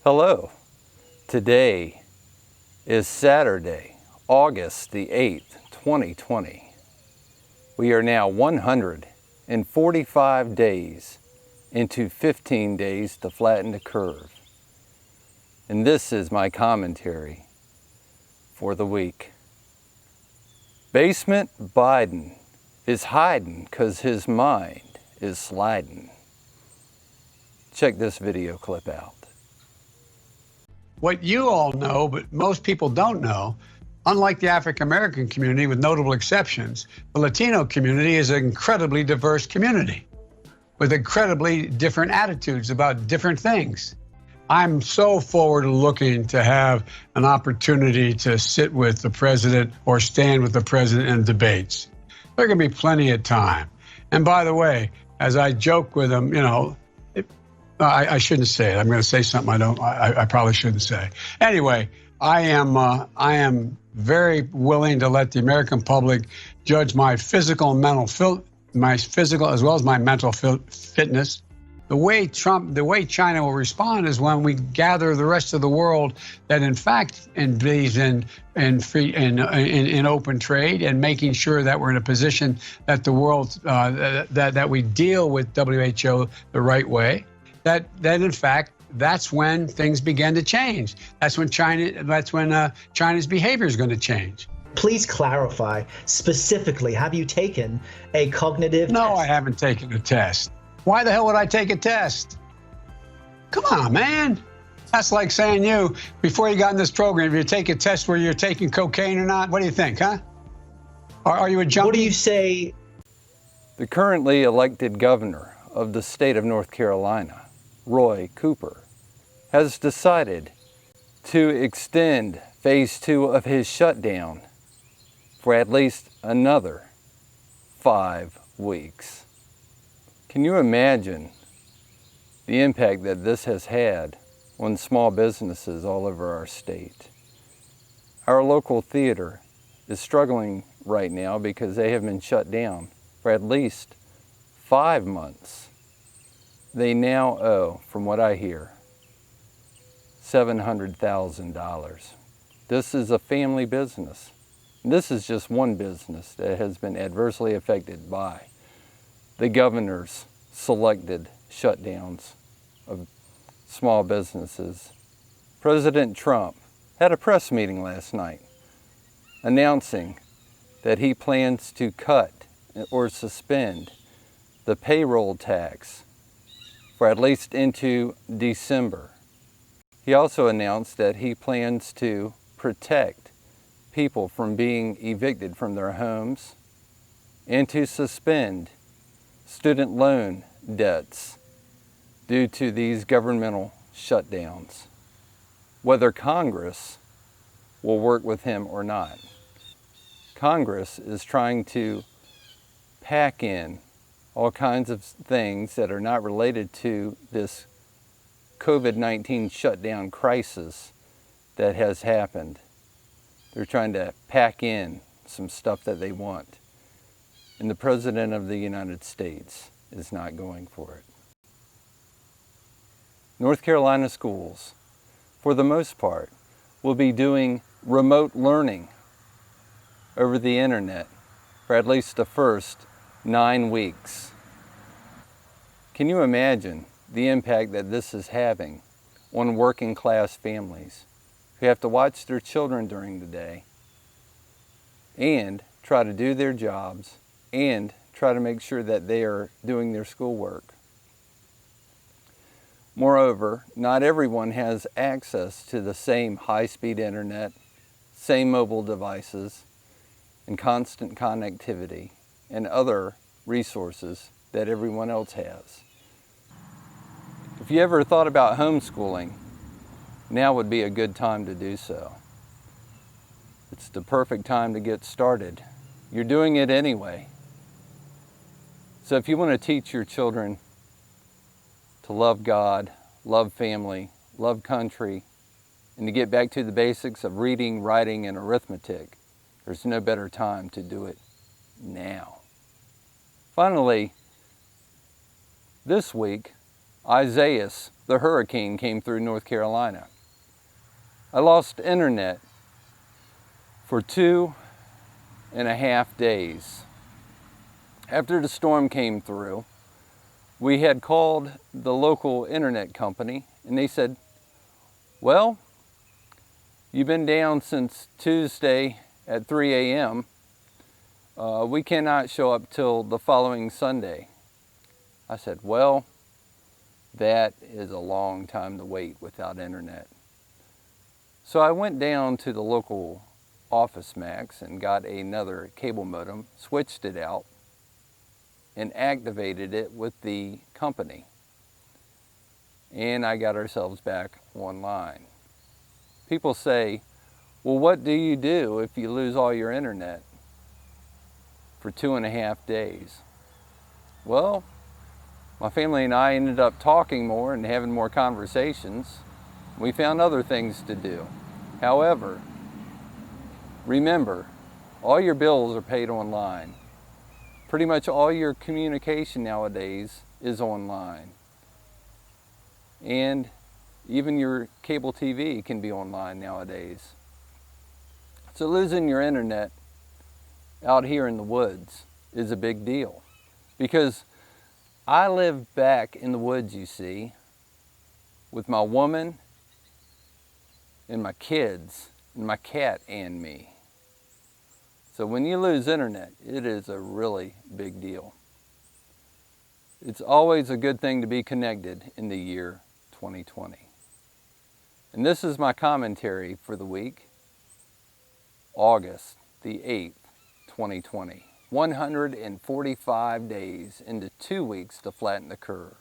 Hello. Today is Saturday, August the 8th, 2020. We are now 145 days into 15 days to flatten the curve. And this is my commentary for the week. Basement Biden is hiding 'cause his mind is sliding. Check this video clip out. What you all know, but most people don't know, unlike the African American community, with notable exceptions, the Latino community is an incredibly diverse community with incredibly different attitudes about different things. I'm so forward looking to have an opportunity to sit with the president or stand with the president in debates. There can be plenty of time. And by the way, as I joke with him, I shouldn't say it. I'm going to say something I probably shouldn't say. Anyway, I am very willing to let the American public judge my physical and mental my physical as well as my mental fitness. The way China will respond is when we gather the rest of the world that in fact believes in open trade and making sure that we're in a position that the world that we deal with WHO the right way. That in fact, that's when things begin to change. That's when China's behavior is going to change. Please clarify specifically, have you taken a cognitive No, test? I haven't taken a test. Why the hell would I take a test? Come on, man. That's like saying before you got in this program, if you take a test where you're taking cocaine or not, what do you think, huh? Are you a junkie? What do you say? The currently elected governor of the state of North Carolina, Roy Cooper, has decided to extend phase 2 of his shutdown for at least another 5 weeks. Can you imagine the impact that this has had on small businesses all over our state? Our local theater is struggling right now because they have been shut down for at least 5 months. They now owe, from what I hear, $700,000. This is a family business. This is just one business that has been adversely affected by the governor's selected shutdowns of small businesses. President Trump had a press meeting last night announcing that he plans to cut or suspend the payroll tax for at least into December. He also announced that he plans to protect people from being evicted from their homes and to suspend student loan debts due to these governmental shutdowns, whether Congress will work with him or not. Congress is trying to pack in all kinds of things that are not related to this COVID-19 shutdown crisis that has happened. They're trying to pack in some stuff that they want. And the President of the United States is not going for it. North Carolina schools, for the most part, will be doing remote learning over the internet for at least the first 9 weeks. Can you imagine the impact that this is having on working class families who have to watch their children during the day and try to do their jobs and try to make sure that they are doing their schoolwork? Moreover, not everyone has access to the same high-speed internet, same mobile devices, and constant connectivity and other resources that everyone else has. If you ever thought about homeschooling, now would be a good time to do so. It's the perfect time to get started. You're doing it anyway. So if you want to teach your children to love God, love family, love country, and to get back to the basics of reading, writing, and arithmetic, there's no better time to do it now. Finally, this week, Isaiah the hurricane came through North Carolina. I lost internet for 2.5 days. After the storm came through, we had called the local internet company and they said, well, you've been down since Tuesday at 3 a.m. We cannot show up till the following Sunday. I said, well, that is a long time to wait without internet. So I went down to the local Office Max and got another cable modem, switched it out, and activated it with the company. And I got ourselves back online. People say, well, what do you do if you lose all your internet for 2.5 days? Well, my family and I ended up talking more and having more conversations. We found other things to do. However, remember, all your bills are paid online. Pretty much all your communication nowadays is online. And even your cable TV can be online nowadays. So losing your internet out here in the woods is a big deal. Because I live back in the woods, you see, with my woman and my kids and my cat and me. So when you lose internet, it is a really big deal. It's always a good thing to be connected in the year 2020. And this is my commentary for the week, August the 8th, 2020. 145 days into 2 weeks to flatten the curve.